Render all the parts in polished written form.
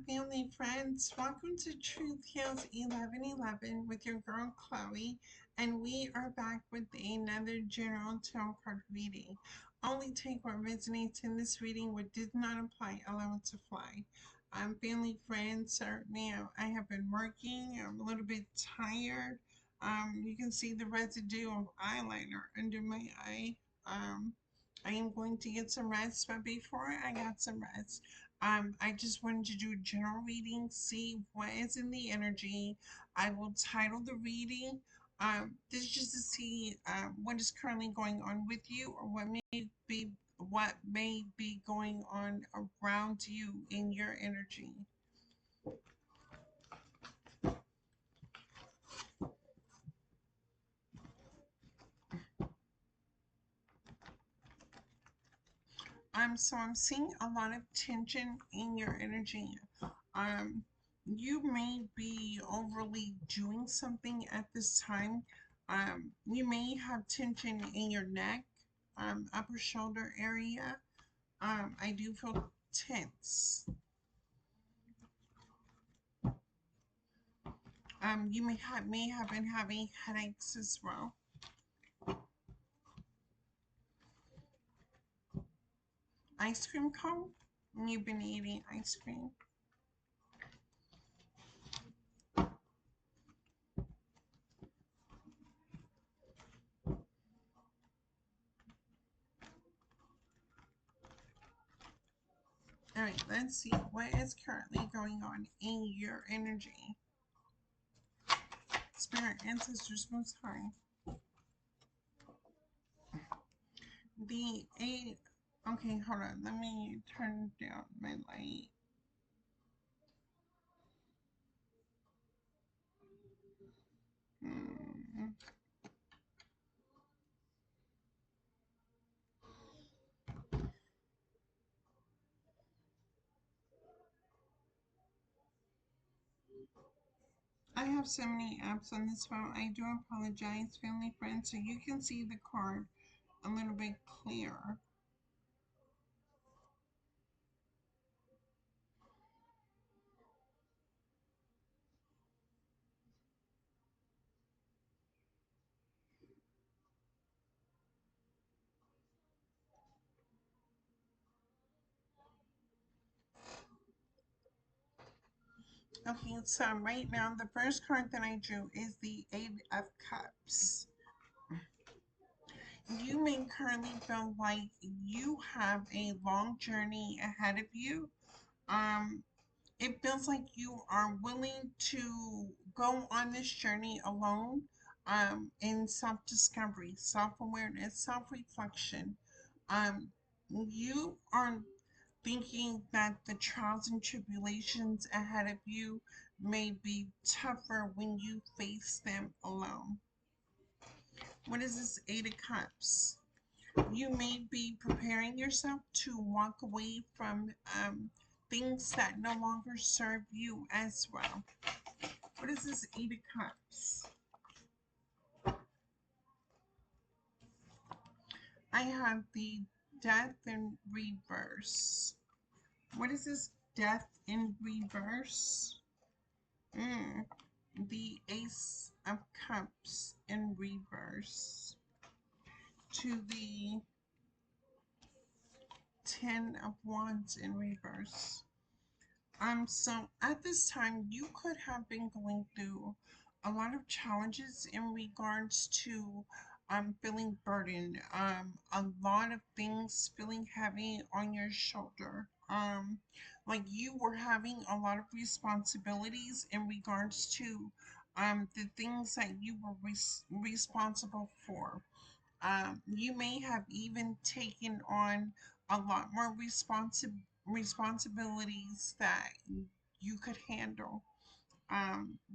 family friends. Welcome to Truth Heals 1111 with your girl Chloe, and we are back with another general tarot card reading. Only take what resonates in this reading. What did not apply, allow it to fly. Family friends, certainly I have been working. I'm a little bit tired. You can see the residue of eyeliner under my eye. I am going to get some rest, but before I got some rest, I just wanted to do a general reading, see what is in the energy. I will title the reading. This is just to see what is currently going on with you, or what may be going on around you in your energy. So I'm seeing a lot of tension in your energy. Um, you may be overly doing something at this time. You may have tension in your neck, upper shoulder area. I do feel tense. You may have been having headaches as well. Ice cream cone? You've been eating ice cream. All right, let's see what is currently going on in your energy. Spirit, ancestors, most high. The eight. Okay, hold on. Let me turn down my light. Hmm. I have so many apps on this phone. I do apologize, family friends, so you can see the card a little bit clearer. Okay, so right now the first card that I drew is the Eight of Cups. You may currently feel like you have a long journey ahead of you. Um, it feels like you are willing to go on this journey alone, in self-discovery, self-awareness, self-reflection. You are thinking that the trials and tribulations ahead of you may be tougher when you face them alone. What is this Eight of Cups? You may be preparing yourself to walk away from things that no longer serve you as well. What is this Eight of Cups? I have the Death in Reverse. What is this Death in Reverse? The Ace of Cups in reverse. To the Ten of Wands in reverse. So at this time, you could have been going through a lot of challenges in regards to feeling burdened, a lot of things feeling heavy on your shoulder. Like you were having a lot of responsibilities in regards to the things that you were responsible for. You may have even taken on a lot more responsibilities that you could handle.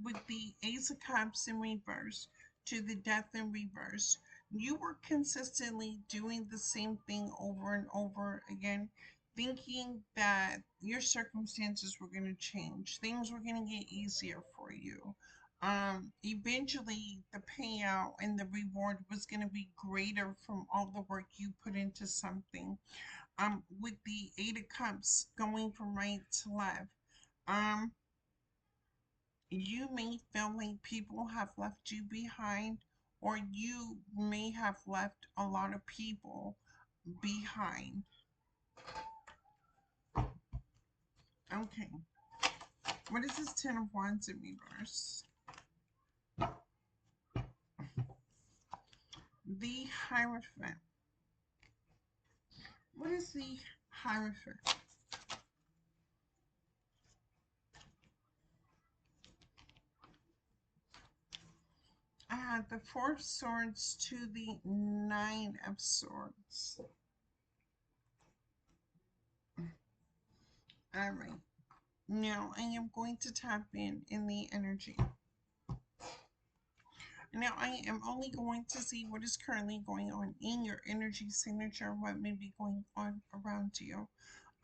With the Ace of Cups in reverse to the Death in reverse, you were consistently doing the same thing over and over again, thinking that your circumstances were going to change, things were going to get easier for you. Eventually, the payout and the reward was going to be greater from all the work you put into something. With the Eight of Cups going from right to left, Um, you may feel like people have left you behind, or you may have left a lot of people behind. Okay, what is this Ten of Wands in reverse? The Hierophant. What is the Hierophant? I had the Four of Swords to the Nine of Swords. All right. Now I am going to tap in the energy. Now I am only going to see what is currently going on in your energy signature, what may be going on around you,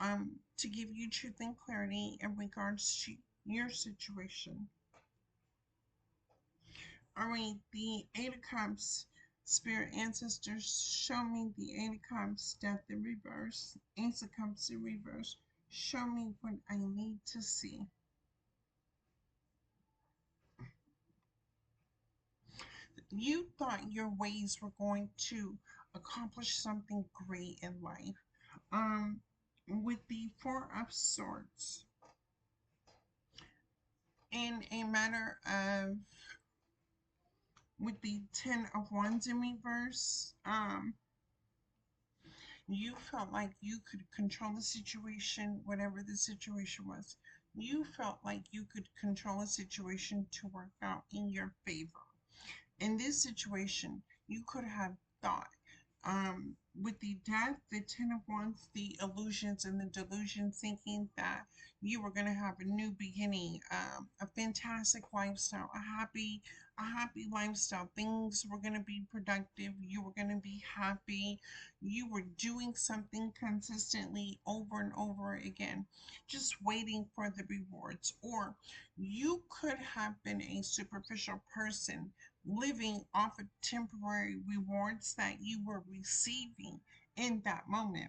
to give you truth and clarity in regards to your situation. All right, the Eight of Cups, Spirit Ancestors, show me the Eight of Cups, Death in reverse, Ace of Cups in reverse. Show me what I need to see. You thought your ways were going to accomplish something great in life. Um, with the Four of Swords, in a matter of with the Ten of Wands in reverse, you felt like you could control the situation, whatever the situation was. You felt like you could control a situation to work out in your favor. In this situation, you could have thought, with the death, the Ten of Wands, the illusions and the delusion, thinking that you were going to have a new beginning, a fantastic lifestyle, a happy lifestyle. Things were going to be productive. You were going to be happy. You were doing something consistently over and over again, just waiting for the rewards. Or you could have been a superficial person living off of temporary rewards that you were receiving in that moment.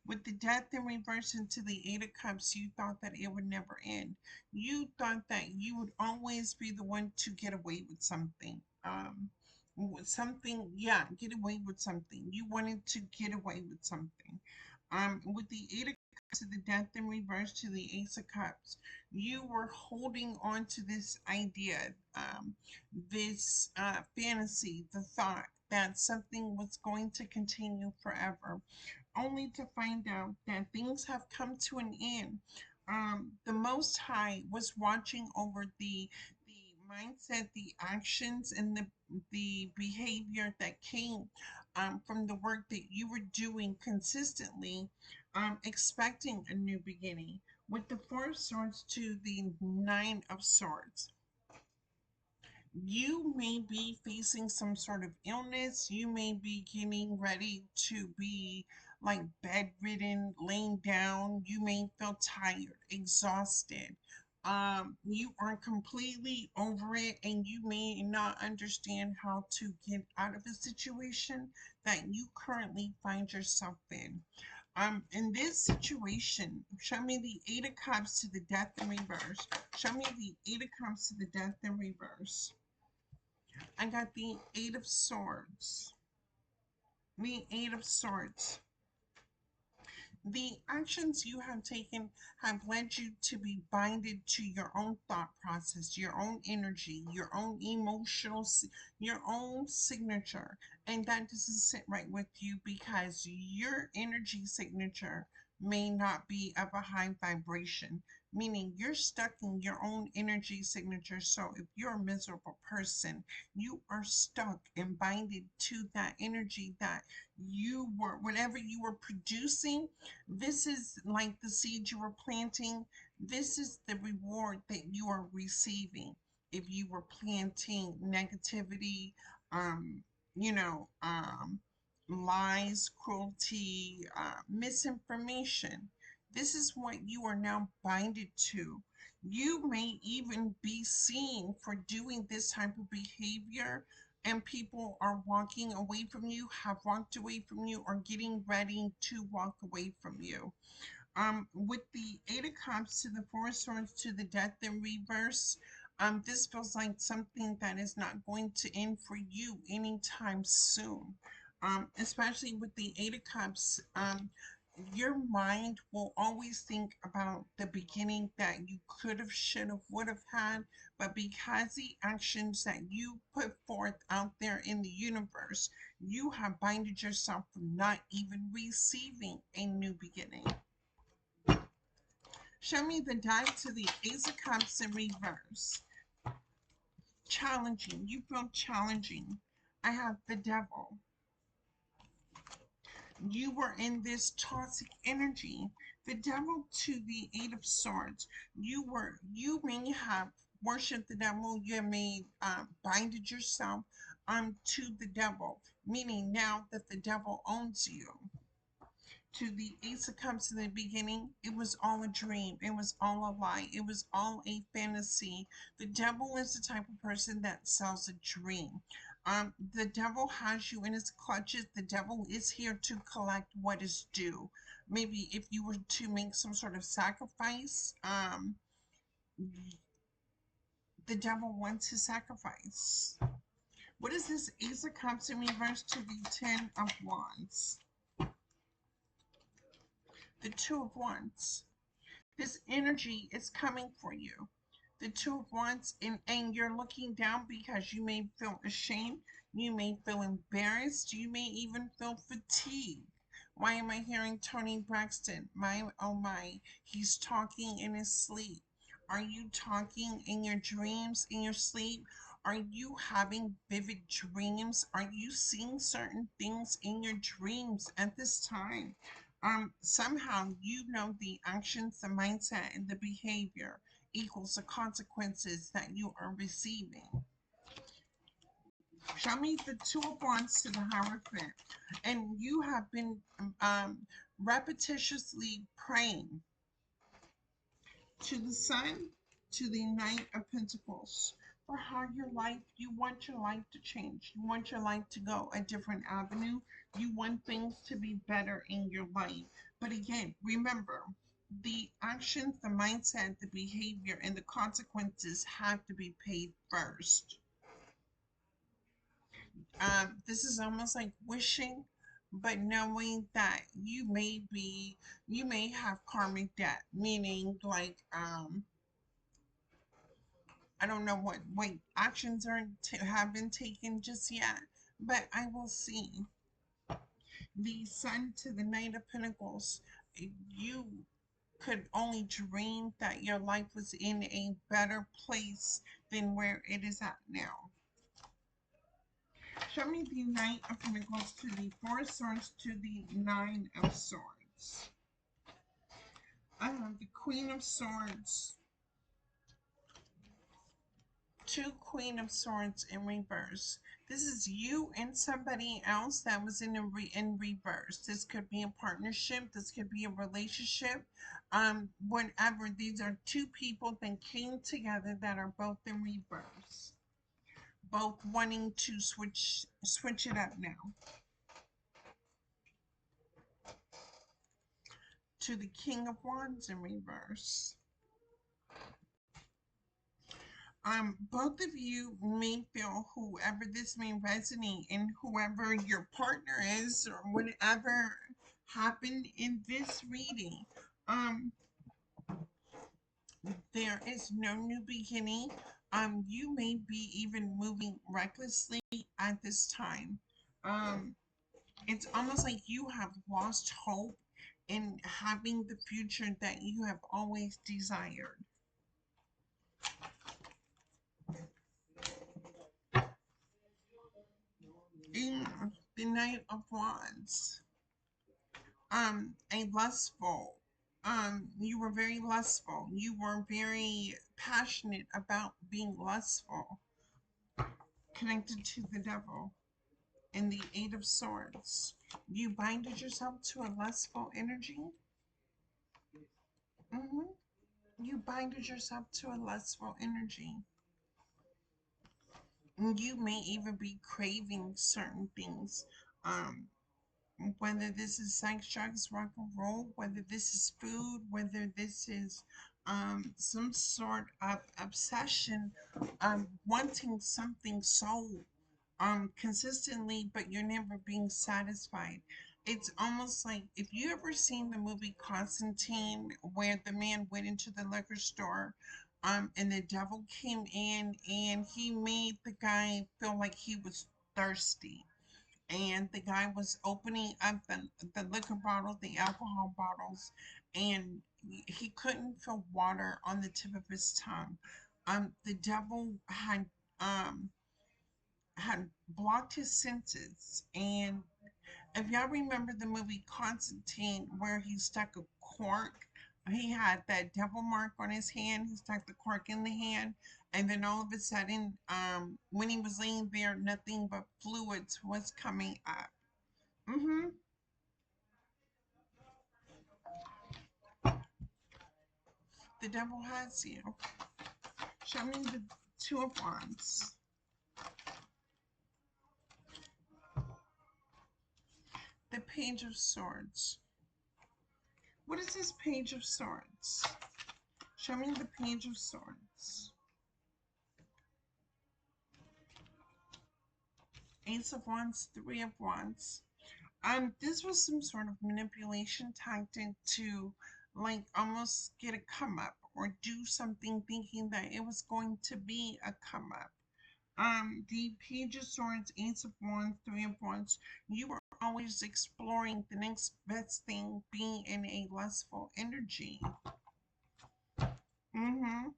With the death in reverse into the Eight of Cups, you thought that it would never end. You thought that you would always be the one to get away with something. With something, yeah, get away with something. You wanted to get away with something. With the Eight of Cups to the death in reverse to the Ace of Cups, you were holding on to this idea, this fantasy, the thought that something was going to continue forever, only to find out that things have come to an end. The Most High was watching over the mindset, the actions, and the behavior that came from the work that you were doing consistently, expecting a new beginning. With the Four of Swords to the Nine of Swords, you may be facing some sort of illness. You may be getting ready to be like bedridden, laying down. You may feel tired, exhausted. You are completely over it, and you may not understand how to get out of a situation that you currently find yourself in. In this situation, show me the Eight of Cups to the Death in reverse. Show me the Eight of Cups to the Death in reverse. I got the Eight of Swords. The Eight of Swords. The actions you have taken have led you to be binded to your own thought process, your own energy, your own emotional, your own signature. And that doesn't sit right with you because your energy signature may not be of a high vibration, meaning you're stuck in your own energy signature. So if you're a miserable person, you are stuck and binded to that energy that you were, whatever you were producing. This is like the seed you were planting. This is the reward that you are receiving. If you were planting negativity, um, you know, lies, cruelty, misinformation, this is what you are now binded to. You may even be seen for doing this type of behavior, and people are walking away from you, have walked away from you, or getting ready to walk away from you. With the Eight of Cups to the Four of Swords to the Death in reverse, this feels like something that is not going to end for you anytime soon. Especially with the Eight of Cups, your mind will always think about the beginning that you could have, should have, would have had, but because the actions that you put forth out there in the universe, you have binded yourself from not even receiving a new beginning. Show me the die to the Ace of Cups in reverse. Challenging. You feel challenging. I have the Devil. You were in this toxic energy. The Devil to the Eight of Swords. You may have worshipped the devil. You may binded yourself to the devil, meaning now that the devil owns you. To the Ace of Cups in the beginning, it was all a dream. It was all a lie. It was all a fantasy. The devil is the type of person that sells a dream. The devil has you in his clutches. The devil is here to collect what is due. Maybe if you were to make some sort of sacrifice, the devil wants his sacrifice. What is this Ace of Cups in reverse to the Ten of Wands? The Two of Wands. This energy is coming for you. The Two of Wands, and you're looking down because you may feel ashamed, you may feel embarrassed, you may even feel fatigued. Why am I hearing Tony Braxton? My, oh my, he's talking in his sleep. Are you talking in your dreams, in your sleep? Are you having vivid dreams? Are you seeing certain things in your dreams at this time? Somehow you know the actions, the mindset, and the behavior equals the consequences that you are receiving. Show me the Two of Wands to the Hierophant. And you have been repetitiously praying to the Sun, to the Knight of Pentacles, for how you want your life to change. You want your life to go a different avenue. You want things to be better in your life. But again, remember, the actions, the mindset, the behavior, and the consequences have to be paid first. This is almost like wishing, but knowing that you may have karmic debt, meaning like I don't know what actions have been taken just yet, but I will see. The Sun to the Knight of Pentacles. You could only dream that your life was in a better place than where it is at now. Show me the Knight of Pentacles to the Four of Swords to the Nine of Swords. I have the Queen of Swords to Queen of Swords in reverse. This is you and somebody else that was in reverse. This could be a partnership. This could be a relationship. Whatever. These are two people that came together that are both in reverse. Both wanting to switch it up now. To the King of Wands in reverse. Both of you may feel, whoever this may resonate, and whoever your partner is, or whatever happened in this reading, there is no new beginning. You may be even moving recklessly at this time. It's almost like you have lost hope in having the future that you have always desired. In the Knight of Wands, a lustful, you were very lustful. You were very passionate about being lustful, connected to the devil. In the Eight of Swords, you binded yourself to a lustful energy. You binded yourself to a lustful energy. You may even be craving certain things. whether this is sex, drugs, rock and roll, whether this is food, whether this is some sort of obsession, wanting something so consistently, but you're never being satisfied. It's almost like, if you ever seen the movie Constantine, where the man went into the liquor store, and the devil came in and he made the guy feel like he was thirsty, and the guy was opening up the liquor bottle, the alcohol bottles, and he couldn't feel water on the tip of his tongue. The devil had blocked his senses. And if y'all remember the movie Constantine, where he stuck a cork, he had that devil mark on his hand. He stuck the cork in the hand, and then all of a sudden, when he was laying there, nothing but fluids was coming up. Mm-hmm. The devil has you. Show me the Two of Wands. The Page of Swords. What is this Page of Swords? Show me the Page of Swords. Ace of Wands, Three of Wands. This was some sort of manipulation tactic to, like, almost get a come up or do something thinking that it was going to be a come up. The Page of Swords, Ace of Wands, Three of Wands. You are always exploring the next best thing, being in a lustful energy. Mm-hmm.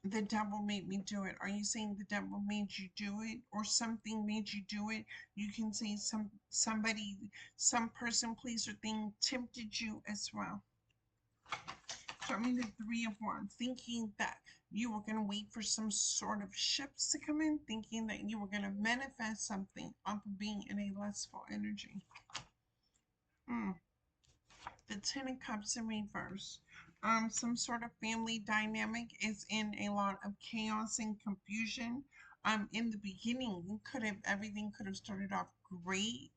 The devil made me do it. Are you saying the devil made you do it, or something made you do it? You can say somebody, some person, place, or thing tempted you as well. Show me the Three of Wands, thinking that you were going to wait for some sort of ships to come in, thinking that you were going to manifest something off of being in a lustful energy. The Ten of Cups in reverse. Some sort of family dynamic is in a lot of chaos and confusion. In the beginning, everything could have started off great.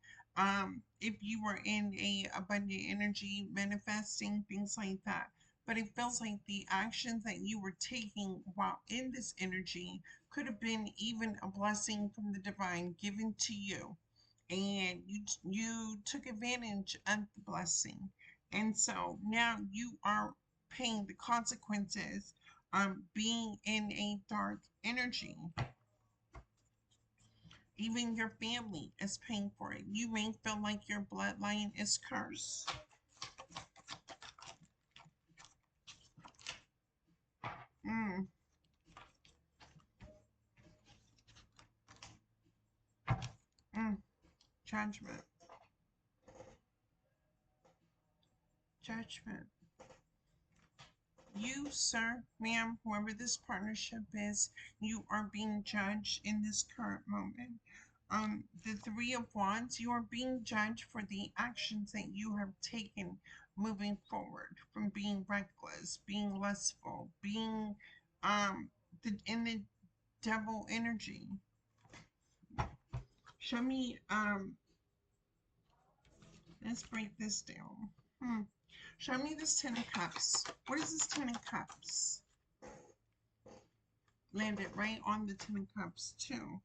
If you were in a abundant energy, manifesting things like that. But it feels like the actions that you were taking while in this energy could have been even a blessing from the divine given to you, and you took advantage of the blessing, and so now you are paying the consequences, being in a dark energy. Even your family is paying for it. You may feel like your bloodline is cursed. mm, mm. Judgment. Judgment. You, sir, ma'am, whoever this partnership is, you are being judged in this current moment. The Three of Wands, you are being judged for the actions that you have taken moving forward, from being reckless, being lustful, being in the devil energy. Show me, let's break this down. Show me this Ten of Cups. What is this Ten of Cups? Landed right on the Ten of Cups, too.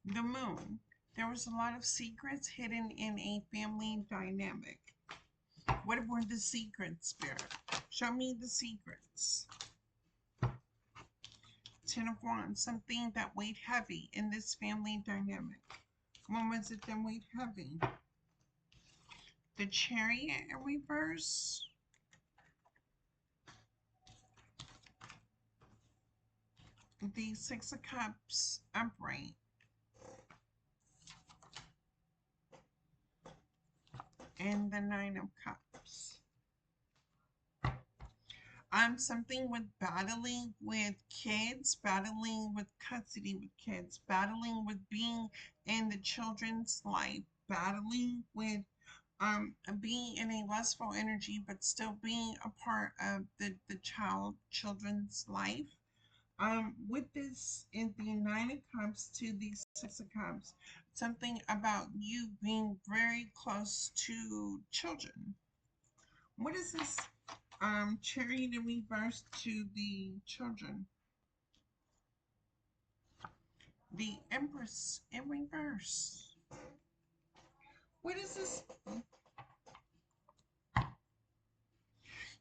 The Moon. There was a lot of secrets hidden in a family dynamic. What were the secrets, Spirit? Show me the secrets. Ten of Wands. Something that weighed heavy in this family dynamic. When was it that weighed heavy? The Chariot in reverse. The Six of Cups upright. And the Nine of Cups. Something with battling with kids, battling with custody with kids, battling with being in the children's life, battling with being in a lustful energy, but still being a part of the children's life. With this, in the Nine of Cups to the Six of Cups, something about you being very close to children. What is this chariot in reverse to the children? The Empress in reverse. What is this?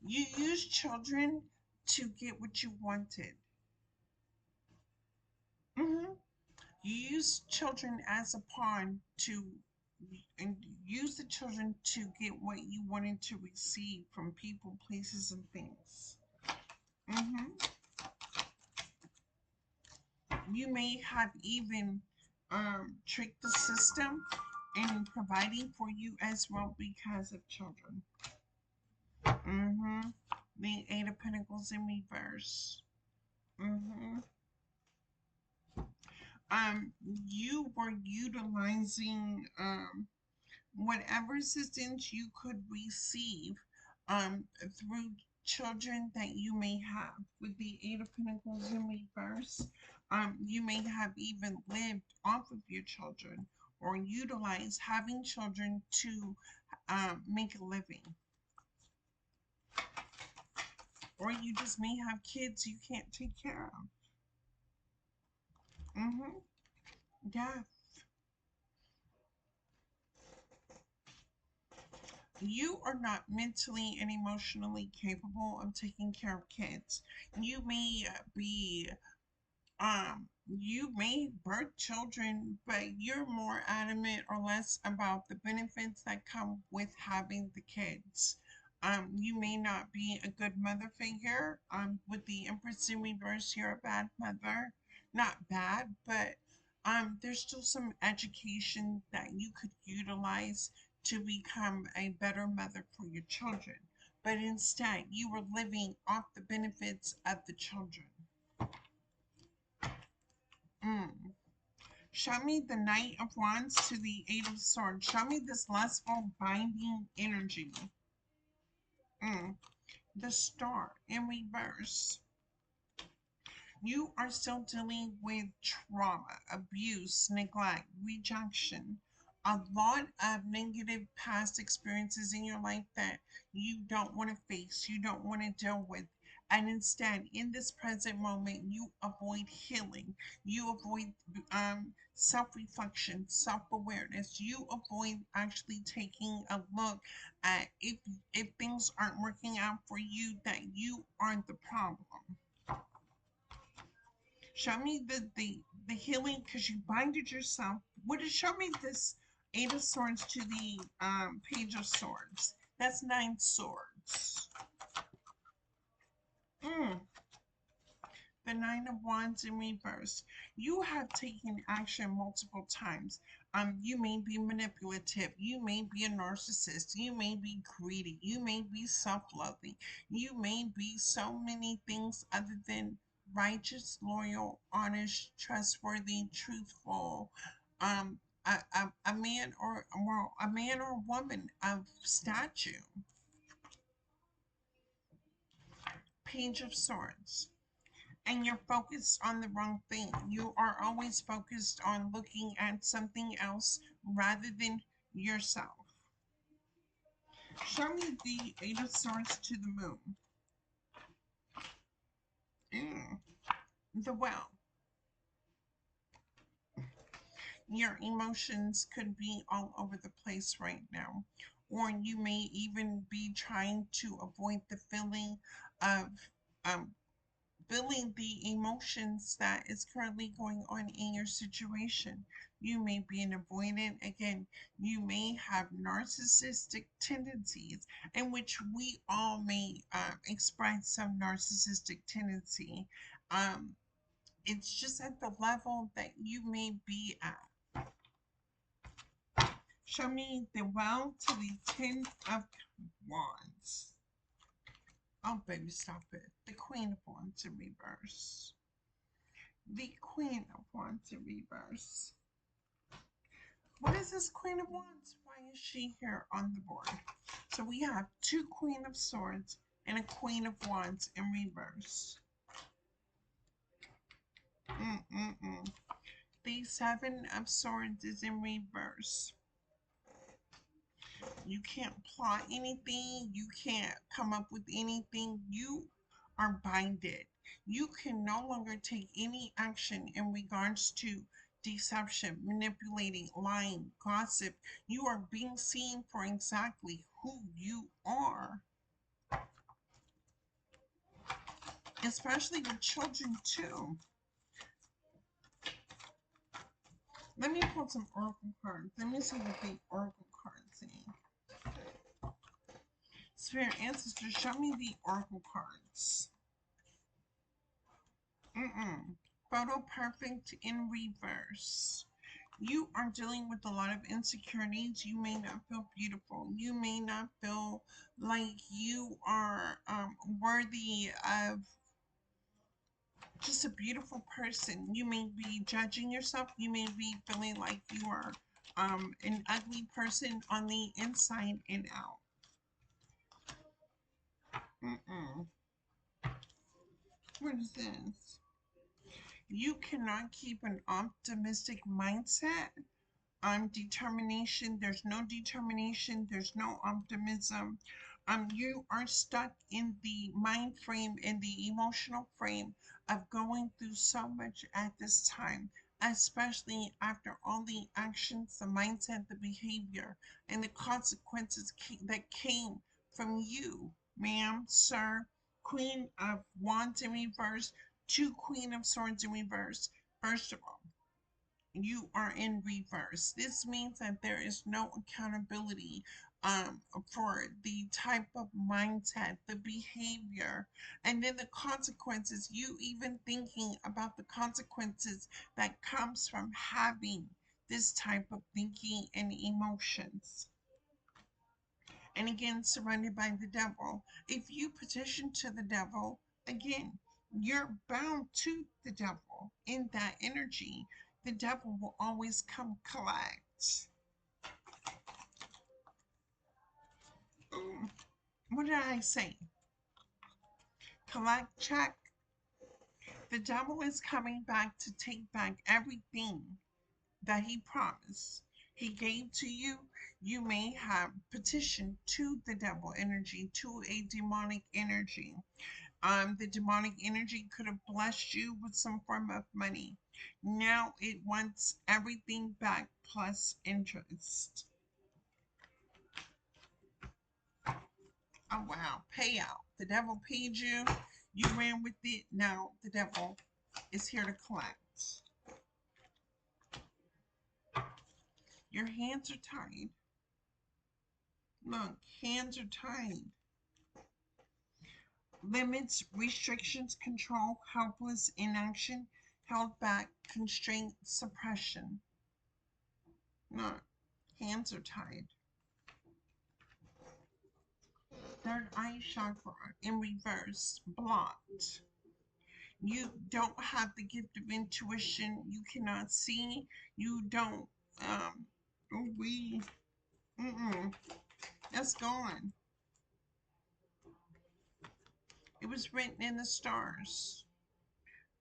You use children to get what you wanted. hmm You use children as a pawn to and use the children to get what you wanted to receive from people, places, and things. hmm You may have even tricked the system in providing for you as well because of children. hmm The Eight of Pentacles in reverse. hmm you were utilizing whatever assistance you could receive through children that you may have. With the Eight of Pentacles in reverse, you may have even lived off of your children or utilize having children to make a living. Or you just may have kids you can't take care of. Yeah. You are not mentally and emotionally capable of taking care of kids. You may be you may birth children, but you're more adamant or less about the benefits that come with having the kids. You may not be a good mother figure. With the Empress in reverse, you're a bad mother. Not bad, but there's still some education that you could utilize to become a better mother for your children. But instead, you were living off the benefits of the children. Mm. Show me the Knight of Wands to the Eight of Swords. Show me this lustful binding energy. The Star in reverse. You are still dealing with trauma, abuse, neglect, rejection, a lot of negative past experiences in your life that you don't want to face, you don't want to deal with. And instead, in this present moment, you avoid healing, you avoid self reflection, self awareness, you avoid actually taking a look at if things aren't working out for you, that you aren't the problem. Show me the healing because you binded yourself. What is show me this Eight of Swords to the Page of Swords? That's nine swords. Mm. The Nine of Wands in reverse. You have taken action multiple times. You may be manipulative. You may be a narcissist. You may be greedy. You may be self-loathing. You may be so many things other than righteous, loyal, honest, trustworthy, truthful. A man or well, a man or woman of stature. Page of Swords. And you're focused on the wrong thing. You are always focused on looking at something else rather than yourself. Show me the Eight of Swords to the Moon. The Well. Your emotions could be all over the place right now. Or you may even be trying to avoid the feeling of um, feeling the emotions that is currently going on in your situation. You may be an avoidant. Again, you may have narcissistic tendencies, in which we all may express some narcissistic tendency. Um, it's just at the level that you may be at. Show me the Well to the Ten of Wands. Oh, baby, stop it. The Queen of Wands in reverse. The Queen of Wands in reverse. What is this Queen of Wands? Why is she here on the board? So we have two Queen of Swords and a Queen of Wands in reverse. The Seven of Swords is in reverse. You can't plot anything. You can't come up with anything. You are binded. You can no longer take any action in regards to deception, manipulating, lying, gossip. You are being seen for exactly who you are, especially with children, too. Let me pull some oracle cards. Let me see what the oracle cards say. Spirit ancestors, show me the oracle cards. Photo perfect in reverse. You are dealing with a lot of insecurities. You may not feel beautiful. You may not feel like you are worthy of just a beautiful person. You may be judging yourself. You may be feeling like you are an ugly person on the inside and out. What is this? You cannot keep an optimistic mindset. Determination. There's no determination. There's no optimism. You are stuck in the mind frame and the emotional frame of going through so much at this time, especially after all the actions, the mindset, the behavior, and the consequences that came from you, ma'am, sir. Queen of Wands in reverse to Queen of Swords in reverse. First of all, you are in reverse. This means that there is no accountability for the type of mindset, the behavior, and then the consequences. You even thinking about the consequences that comes from having this type of thinking and emotions. And again, surrounded by the devil. If you petition to the devil, again, you're bound to the devil in that energy. The devil will always come collect. What did I say? Collect, check. The devil is coming back to take back everything that he promised he gave to you. You may have petitioned to the devil energy, to a demonic energy. The demonic energy could have blessed you with some form of money. Now it wants everything back plus interest. Oh wow, payout. The devil paid you. You ran with it. Now the devil is here to collect. Your hands are tied. Look, hands are tied. Limits, restrictions, control, helpless, inaction, held back, constraint, suppression. Look, hands are tied. Third eye chakra in reverse, blocked. You don't have the gift of intuition. You cannot see. You don't. We. That's gone. It was written in the stars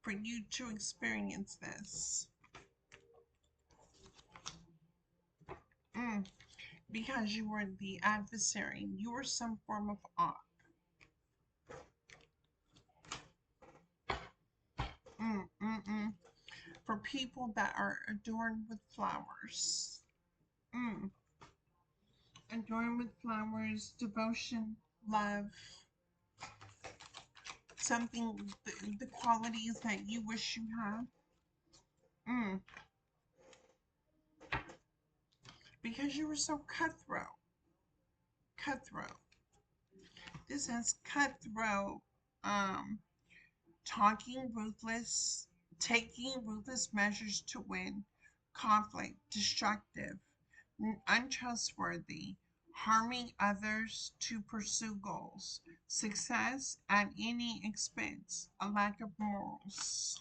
for you to experience this. Because you were the adversary. You were some form of op. For people that are adorned with flowers. Adorned with flowers, devotion, love. Something, the qualities that you wish you had. Because you were so cutthroat. Cutthroat. This has cutthroat, talking ruthless, taking ruthless measures to win, conflict, destructive, untrustworthy, harming others to pursue goals, success at any expense, a lack of morals.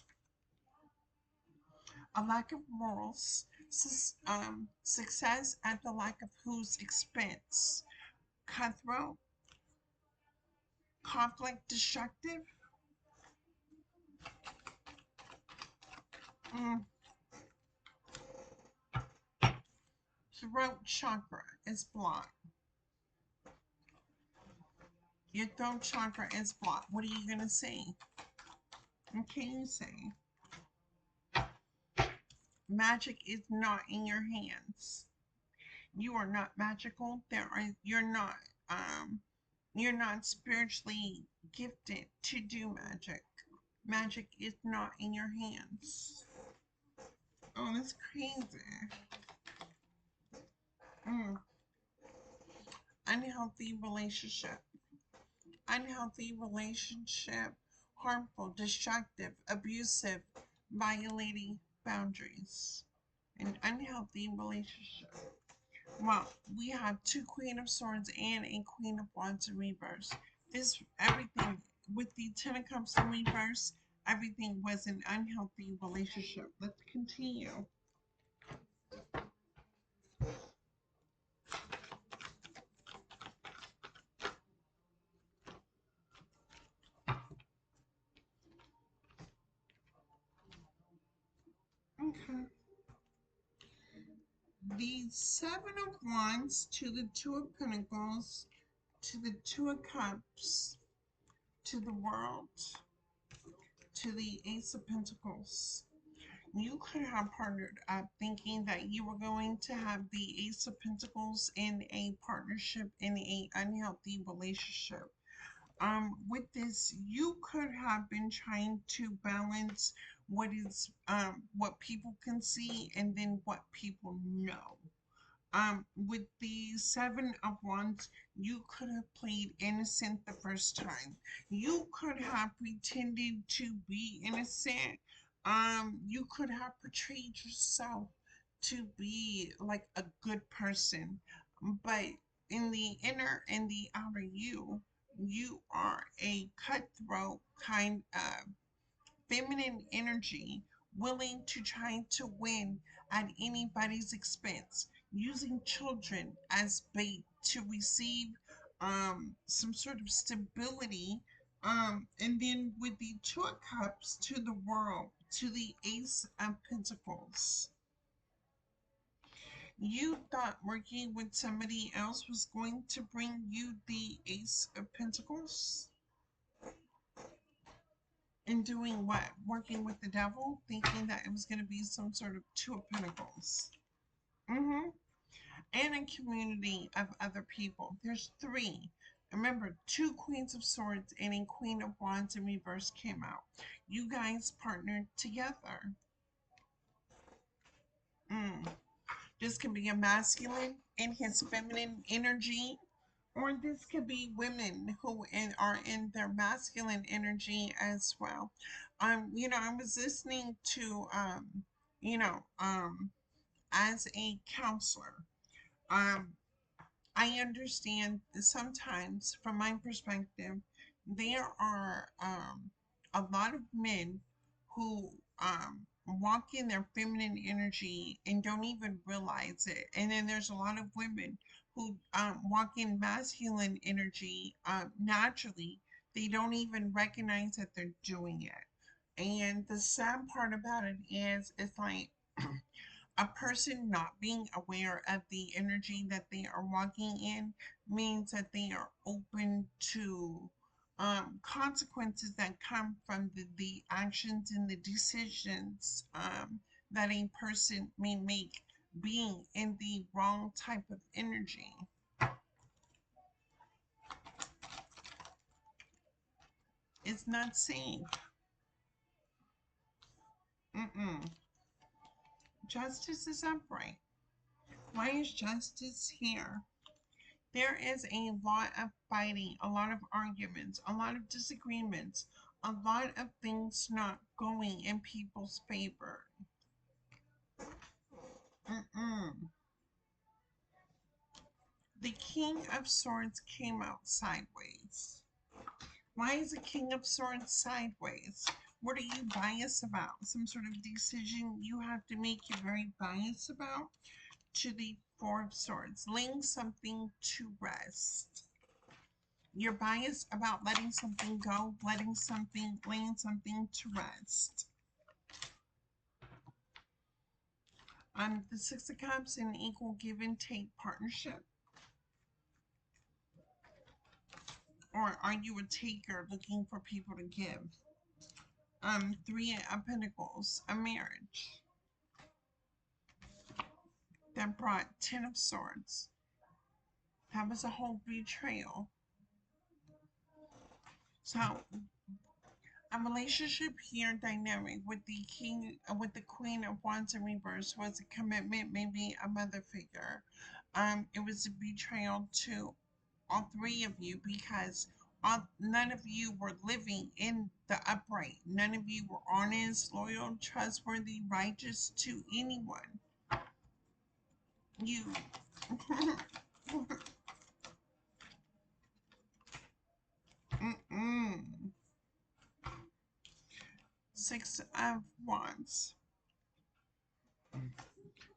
A lack of morals, success at the lack of whose expense, cutthroat, conflict, destructive. throat chakra is blocked. Your throat chakra is blocked. What are you going to say? What can you say? Magic is not in your hands. You are not magical. You're not spiritually gifted to do magic. Magic is not in your hands. Oh, that's crazy. Mm. Unhealthy relationship. Unhealthy relationship. Harmful, destructive, abusive, violating boundaries. An unhealthy relationship. Well, we have two Queen of Swords and a Queen of Wands in reverse. This everything with the Ten of Cups in reverse, everything was an unhealthy relationship. Let's continue. Okay. The Seven of Wands to the Two of Pentacles to the Two of Cups to the World to the Ace of Pentacles. You could have partnered up thinking that you were going to have the Ace of Pentacles in a partnership in a unhealthy relationship. With this, you could have been trying to balance what people can see and then what people know. With the Seven of Wands, you could have played innocent the first time. You could have pretended to be innocent. You could have portrayed yourself to be like a good person, but in the inner and the outer you, you are a cutthroat kind of feminine energy, willing to try to win at anybody's expense, using children as bait to receive some sort of stability. And then with the Two of Cups to the World, to the Ace of Pentacles. You thought working with somebody else was going to bring you the Ace of Pentacles? And doing what? Working with the devil, thinking that it was going to be some sort of Two of Pentacles. And a community of other people. There's three. Remember, two Queens of Swords and a Queen of Wands in reverse came out. You guys partnered together. This could be a masculine in his feminine energy, or this could be women who are in their masculine energy as well. I was listening to you know, as a counselor, um, I understand that sometimes, from my perspective, there are a lot of men who walk in their feminine energy and don't even realize it. And then there's a lot of women who walk in masculine energy naturally. They don't even recognize that they're doing it. And the sad part about it is, it's like a person not being aware of the energy that they are walking in means that they are open to consequences that come from the actions and the decisions that a person may make being in the wrong type of energy. It's not safe. Justice is upright. Why is justice here? There is a lot of fighting, a lot of arguments, a lot of disagreements, a lot of things not going in people's favor. The King of Swords came out sideways. Why is the King of Swords sideways? What are you biased about? Some sort of decision you have to make you're very biased about? To the Four of Swords, laying something to rest. You're biased about letting something go, laying something to rest. The Six of Cups, an equal give and take partnership. Or are you a taker looking for people to give? Three of Pentacles, a marriage. That brought Ten of Swords. That was a whole betrayal. So a relationship here dynamic with the king, with the Queen of Wands in reverse was a commitment, maybe a mother figure. It was a betrayal to all three of you because none of you were living in the upright. None of you were honest, loyal, trustworthy, righteous to anyone. You. Six of Wands,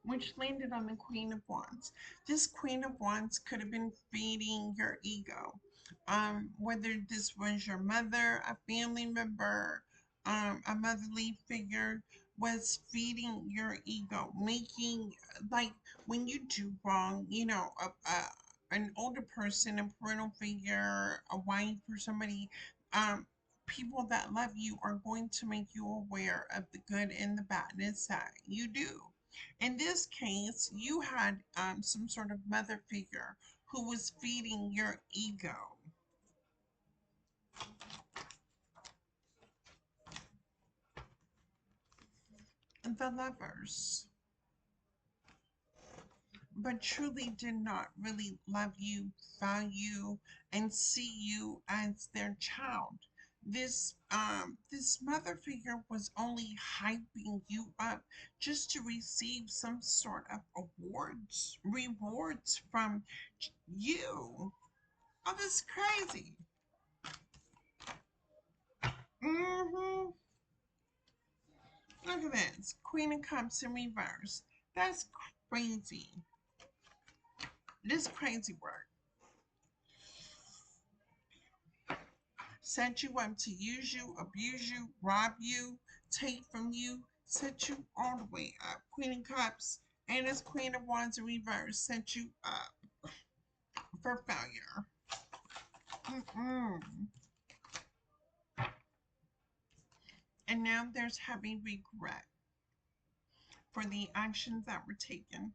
which landed on the Queen of Wands. This Queen of Wands could have been feeding your ego. Whether this was your mother, a family member, a motherly figure, was feeding your ego, making, like, when you do wrong, an older person, a parental figure, a wife, or somebody, people that love you are going to make you aware of the good and the badness that you do. In this case, you had some sort of mother figure who was feeding your ego. The Lovers, but truly did not really love you, value, and see you as their child. This mother figure was only hyping you up just to receive some sort of rewards from you. Oh, that's crazy. Mm-hmm. Look at this. Queen of Cups in reverse. That's crazy. This crazy work. Set you up to use you, abuse you, rob you, take from you, set you all the way up. Queen of Cups and this Queen of Wands in reverse set you up for failure. Mm-mm. And now there's heavy regret for the actions that were taken.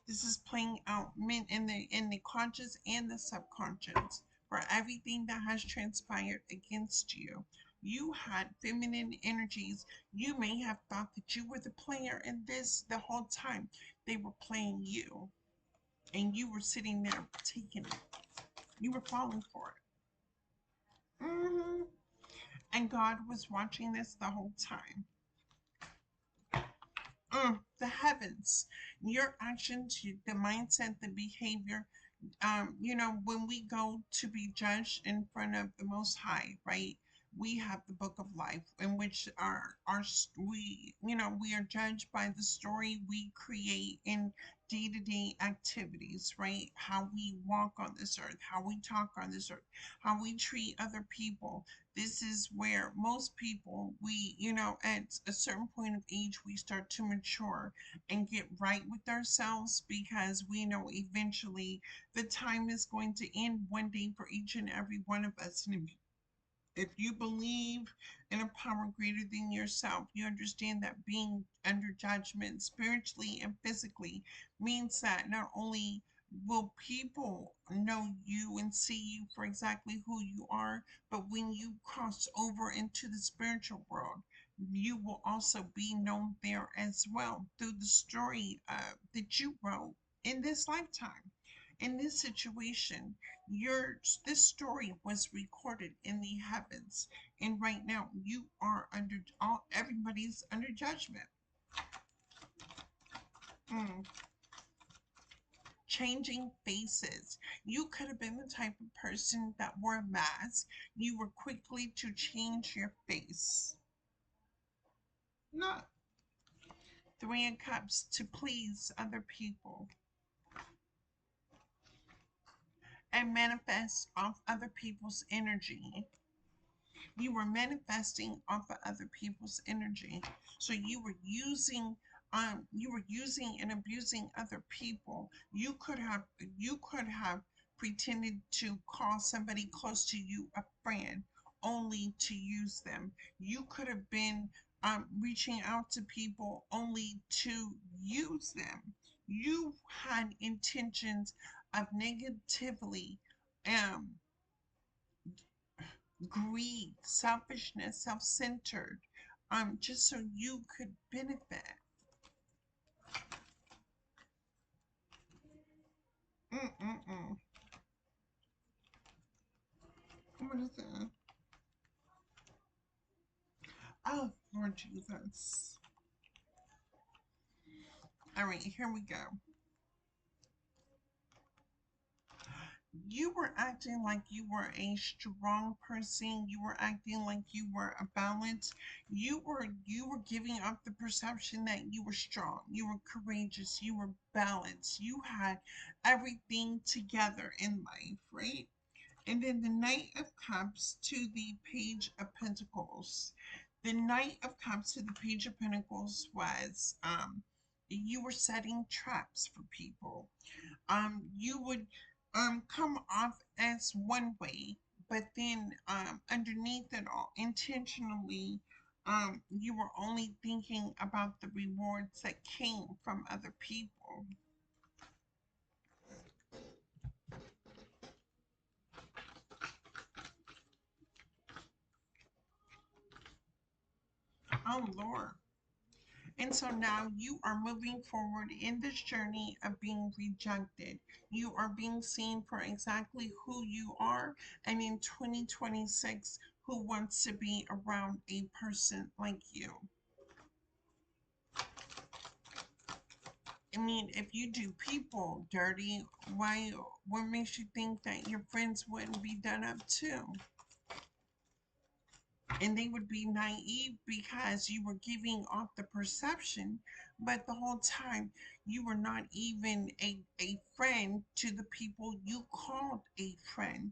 This is playing out in the conscious and the subconscious for everything that has transpired against you. You had feminine energies. You may have thought that you were the player in this the whole time. They were playing you, and you were sitting there taking it. You were falling for it. And God was watching this the whole time. The heavens, your actions, the mindset, the behavior. When we go to be judged in front of the Most High, right? We have the book of life in which we are judged by the story we create in day-to-day activities, right? How we walk on this earth, how we talk on this earth, how we treat other people. This is where most people, at a certain point of age, we start to mature and get right with ourselves because we know eventually the time is going to end one day for each and every one of us. And if you believe in a power greater than yourself, you understand that being under judgment spiritually and physically means that not only will people know you and see you for exactly who you are, but when you cross over into the spiritual world, you will also be known there as well through the story that you wrote in this lifetime. In this situation, this story was recorded in the heavens, and right now you are everybody's under judgment. Mm. Changing faces. You could have been the type of person that wore a mask. You were quickly to change your face. No. Three of Cups to please other people and manifest off other people's energy. You were manifesting off of other people's energy. So you were using you were using and abusing other people. You could have pretended to call somebody close to you a friend only to use them. You could have been reaching out to people only to use them. You had intentions of negatively, um, greed, selfishness, self-centered, just so you could benefit. Mm-mm-mm. What is that? Oh, Lord Jesus. All right, here we go. You were acting like you were a strong person. You were acting like you were a balance. You were giving up the perception that you were strong. You were courageous. You were balanced. You had everything together in life, right? And then the Knight of Cups to the Page of Pentacles. The Knight of Cups to the Page of Pentacles was you were setting traps for people. You would come off as one way, but then underneath it all, intentionally, you were only thinking about the rewards that came from other people. Oh Lord. And so now you are moving forward in this journey of being rejected. You are being seen for exactly who you are. And in 2026, who wants to be around a person like you? I mean, if you do people dirty, what makes you think that your friends wouldn't be done up too? And they would be naive because you were giving off the perception, but the whole time you were not even a friend to the people you called a friend.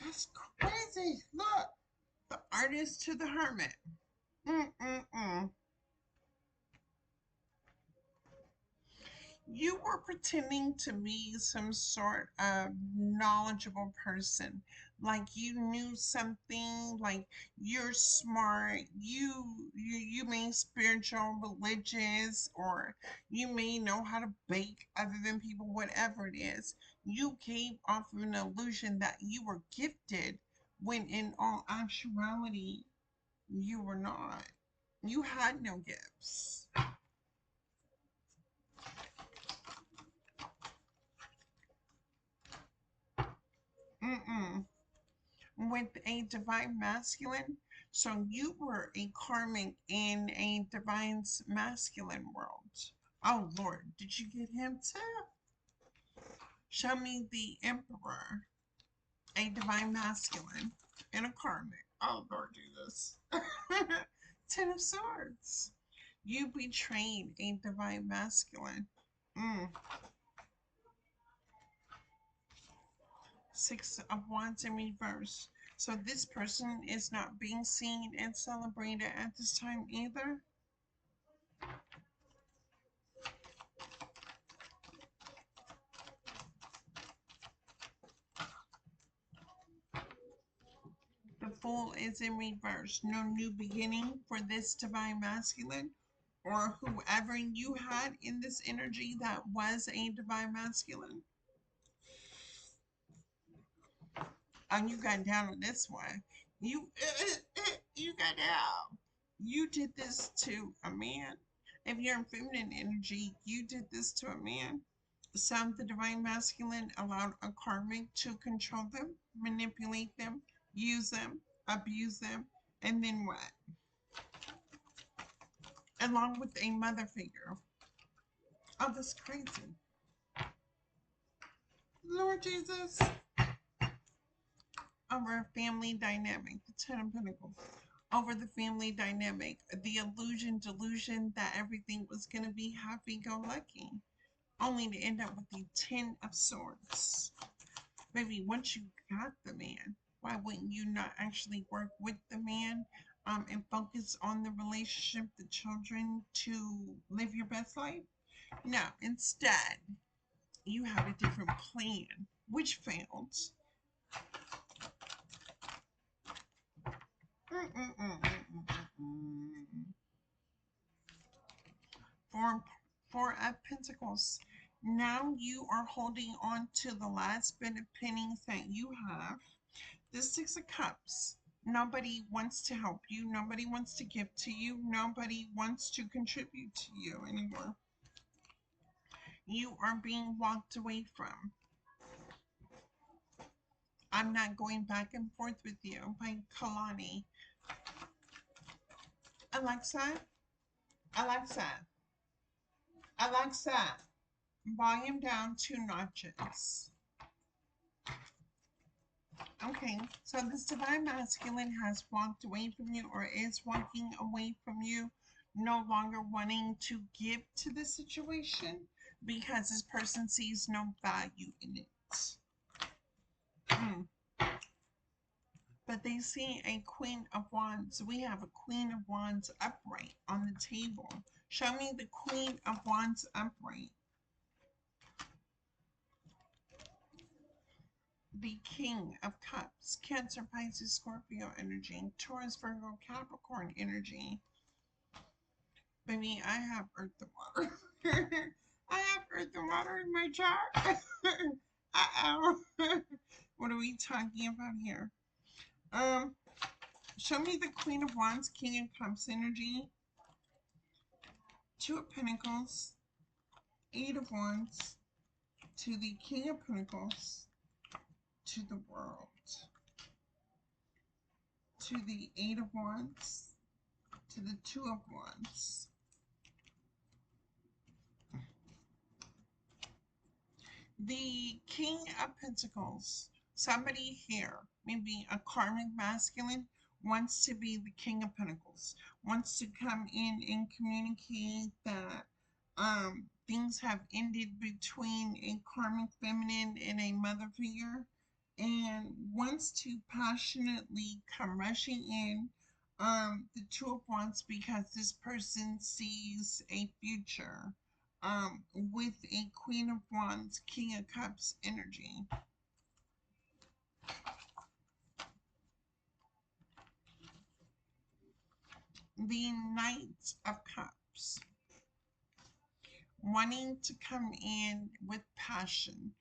That's crazy. Look, the artist to the hermit. Mm-mm-mm. You were pretending to be some sort of knowledgeable person, like you knew something, like you're smart, you may spiritual, religious, or you may know how to bake other than people, whatever it is. You gave off of an illusion that you were gifted when in all actuality you were not. You had no gifts. Mm-mm. With a divine masculine. So you were a karmic in a divine masculine world. Oh Lord, did you get him too? Show me the emperor, a divine masculine, and a karmic. Oh Lord, do this. Ten of Swords. You betrayed a divine masculine. Mm. Six of Wands in reverse. So this person is not being seen and celebrated at this time either. The Fool is in reverse. No new beginning for this divine masculine or whoever you had in this energy that was a divine masculine. And you got down on this one. You got down. You did this to a man. If you're in feminine energy, you did this to a man. Some the divine masculine allowed a karmic to control them, manipulate them, use them, abuse them, and then what? Along with a mother figure. Oh, that's crazy. Lord Jesus. Over family dynamic, the Ten of Pentacles. Over the family dynamic, the illusion, delusion that everything was going to be happy-go-lucky, only to end up with the Ten of Swords. Maybe once you got the man, why wouldn't you not actually work with the man and focus on the relationship, the children, to live your best life? No, instead, you have a different plan, which failed. Four, four of Pentacles. Now you are holding on to the last bit of pennies that you have. The Six of Cups. Nobody wants to help you. Nobody wants to give to you. Nobody wants to contribute to you anymore. You are being walked away from. I'm not going back and forth with you by Kalani. Alexa, Alexa, Alexa, volume down 2 notches. Okay, so this divine masculine has walked away from you or is walking away from you, no longer wanting to give to the situation because this person sees no value in it. But they see a Queen of Wands. We have a Queen of Wands upright on the table. Show me the Queen of Wands upright. The King of Cups. Cancer, Pisces, Scorpio energy. Taurus, Virgo, Capricorn energy. Baby, I have earth and water. I have earth and water in my chart. Uh-oh. What are we talking about here? Show me the Queen of Wands, King of Cups energy. Two of Pentacles. Eight of Wands. To the King of Pentacles. To the World. To the Eight of Wands. To the Two of Wands. The King of Pentacles. Somebody here, maybe a karmic masculine, wants to be the King of Pentacles, wants to come in and communicate that things have ended between a karmic feminine and a mother figure, and wants to passionately come rushing in. The Two of Wands, because this person sees a future with a Queen of Wands, King of Cups energy. The Knight of Cups, wanting to come in with passion,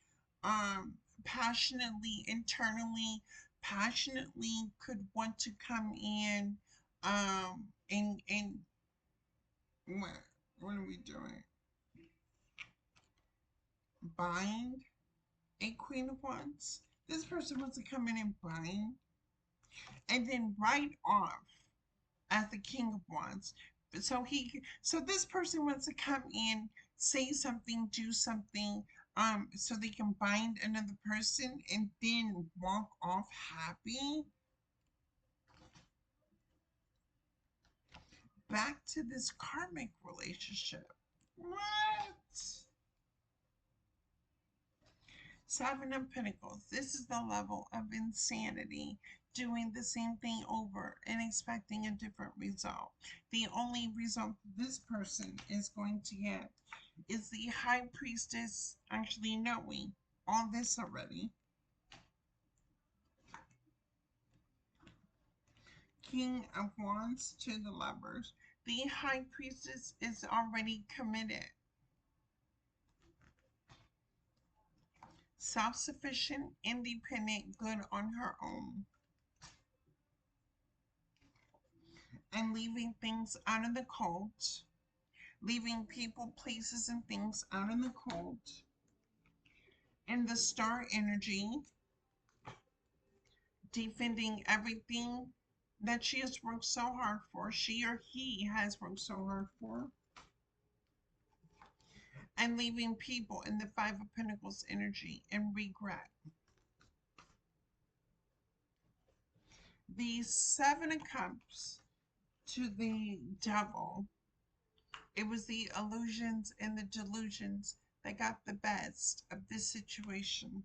passionately, internally, passionately could want to come in, and what are we doing? Bind a Queen of Wands. This person wants to come in and bind, and then write off as the King of Wands. So this person wants to come in, say something, do something, so they can bind another person and then walk off happy. Back to this karmic relationship. What? Seven of Pentacles. This is the level of insanity. Doing the same thing over and expecting a different result. The only result this person is going to get is the High Priestess actually knowing all this already. King of Wands to the Lovers. The High Priestess is already committed. Self-sufficient, independent, good on her own. And leaving things out in the cold. Leaving people, places, and things out in the cold. And the Star energy. Defending everything that she has worked so hard for. She or he has worked so hard for. And leaving people in the Five of Pentacles energy and regret. The Seven of Cups to the Devil. It was the illusions and the delusions that got the best of this situation.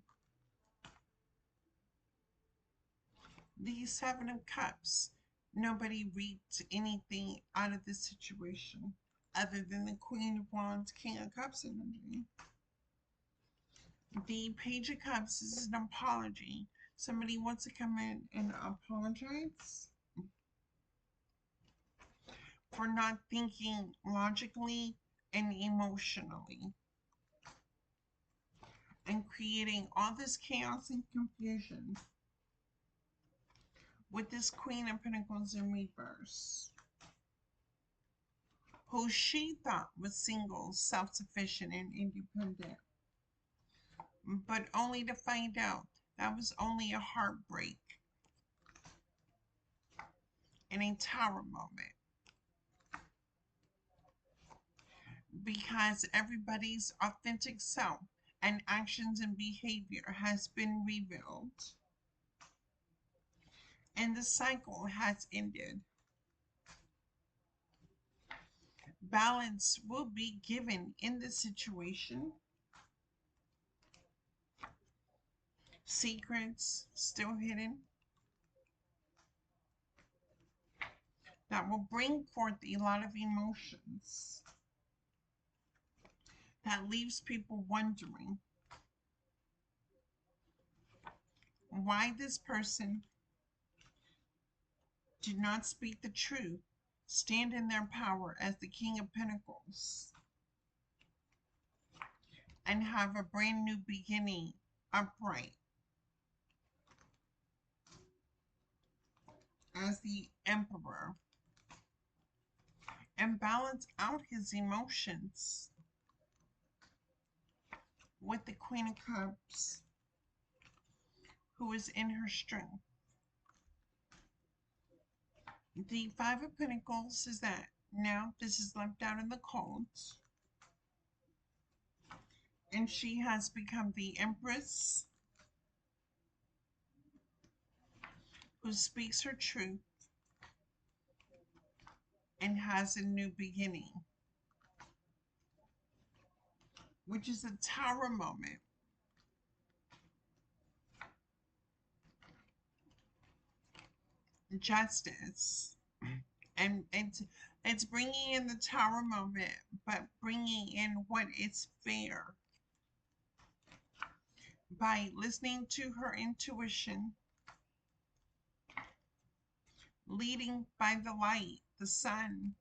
The Seven of Cups. Nobody reaped anything out of this situation other than the Queen of Wands, King of Cups energy. The Page of Cups is an apology. Somebody wants to come in and apologize for not thinking logically and emotionally and creating all this chaos and confusion with this Queen of Pentacles in reverse, who she thought was single, self-sufficient, and independent, but only to find out that was only a heartbreak and a tower moment, because everybody's authentic self and actions and behavior has been revealed and the cycle has ended. Balance will be given in this situation. Secrets still hidden that will bring forth a lot of emotions that leaves people wondering why this person did not speak the truth, stand in their power as the King of Pentacles, and have a brand new beginning upright as the Emperor, and balance out his emotions with the Queen of Cups, who is in her strength. The Five of Pentacles is that now this is left out in the cold, and she has become the Empress, who speaks her truth and has a new beginning, which is a Tower moment. Justice. And it's bringing in the Tower moment, but bringing in what is fair by listening to her intuition, leading by the light, the sun.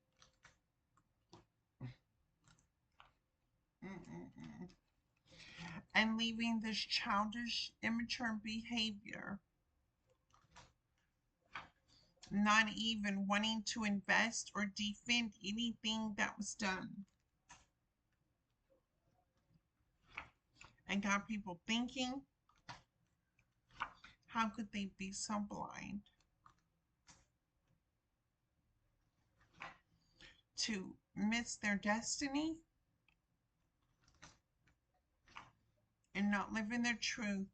And leaving this childish, immature behavior, not even wanting to invest or defend anything that was done. And got people thinking, how could they be so blind to miss their destiny and not live in their truth,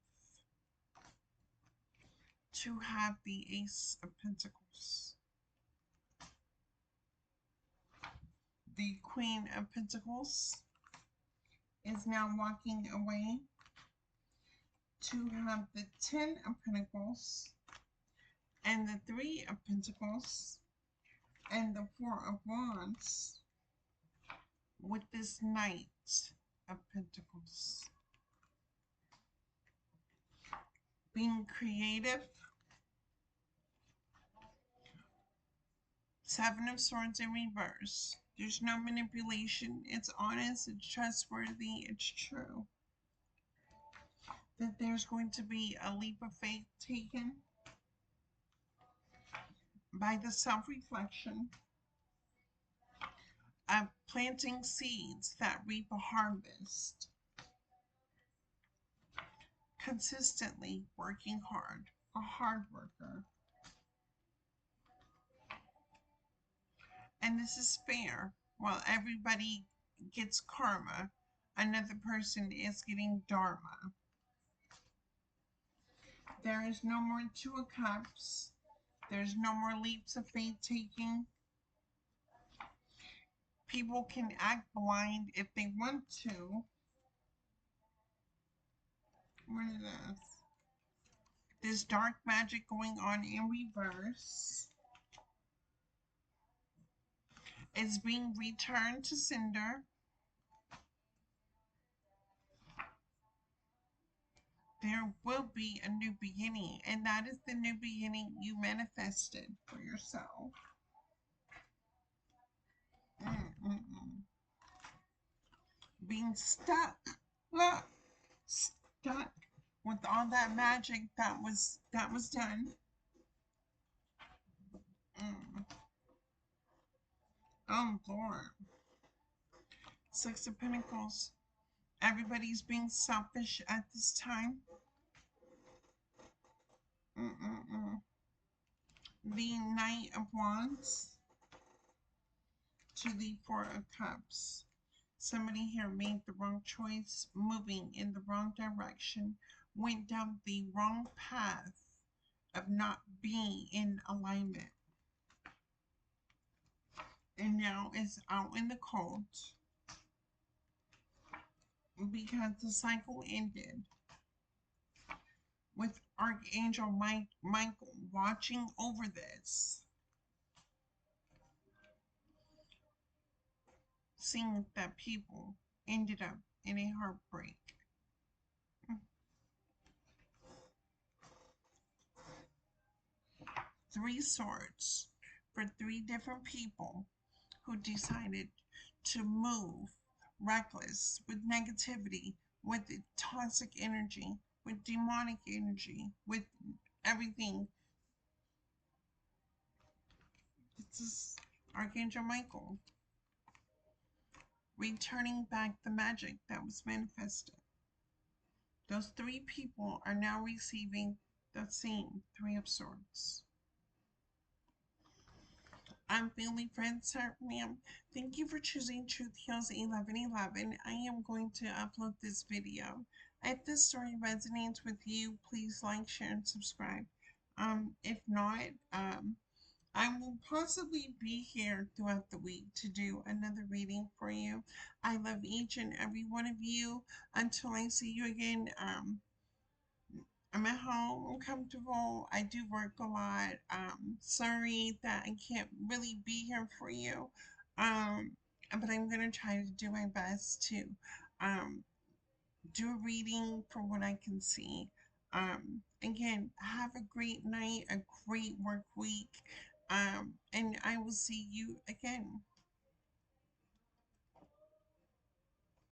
to have the Ace of Pentacles. The Queen of Pentacles is now walking away, to have the Ten of Pentacles and the Three of Pentacles and the Four of Wands with this Knight of Pentacles. Being creative. Seven of Swords in reverse. There's no manipulation. It's honest, it's trustworthy, it's true. That there's going to be a leap of faith taken by the self-reflection of planting seeds that reap a harvest. Consistently working hard, a hard worker. And this is fair. While everybody gets karma, another person is getting dharma. There is no more Two of Cups. There's no more leaps of faith taking. People can act blind if they want to. What is this? There's dark magic going on in reverse. is being returned to sender. There will be a new beginning, and that is the new beginning you manifested for yourself. Mm-mm-mm. Being stuck, look, stuck with all that magic that was done. Mm. Oh Lord, Six of Pentacles. Everybody's being selfish at this time. Mm-mm-mm. The Knight of Wands to the Four of Cups. Somebody here made the wrong choice, moving in the wrong direction, went down the wrong path of not being in alignment, and now is out in the cold because the cycle ended with Archangel Michael watching over this, seeing that people ended up in a heartbreak. Three swords for three different people who decided to move reckless with negativity, with toxic energy, with demonic energy, with everything. This is Archangel Michael returning back the magic that was manifested. Those three people are now receiving the same Three of Swords. I'm Family Friend, sir, ma'am. Thank you for choosing Truth Heals 1111. I am going to upload this video. If this story resonates with you, please like, share, and subscribe. If not, I will possibly be here throughout the week to do another reading for you. I love each and every one of you. Until I see you again, I'm at home, I'm comfortable. I do work a lot. Sorry that I can't really be here for you. Um, but I'm gonna try to do my best to um do a reading for what I can see. Again, have a great night, a great work week. And I will see you again.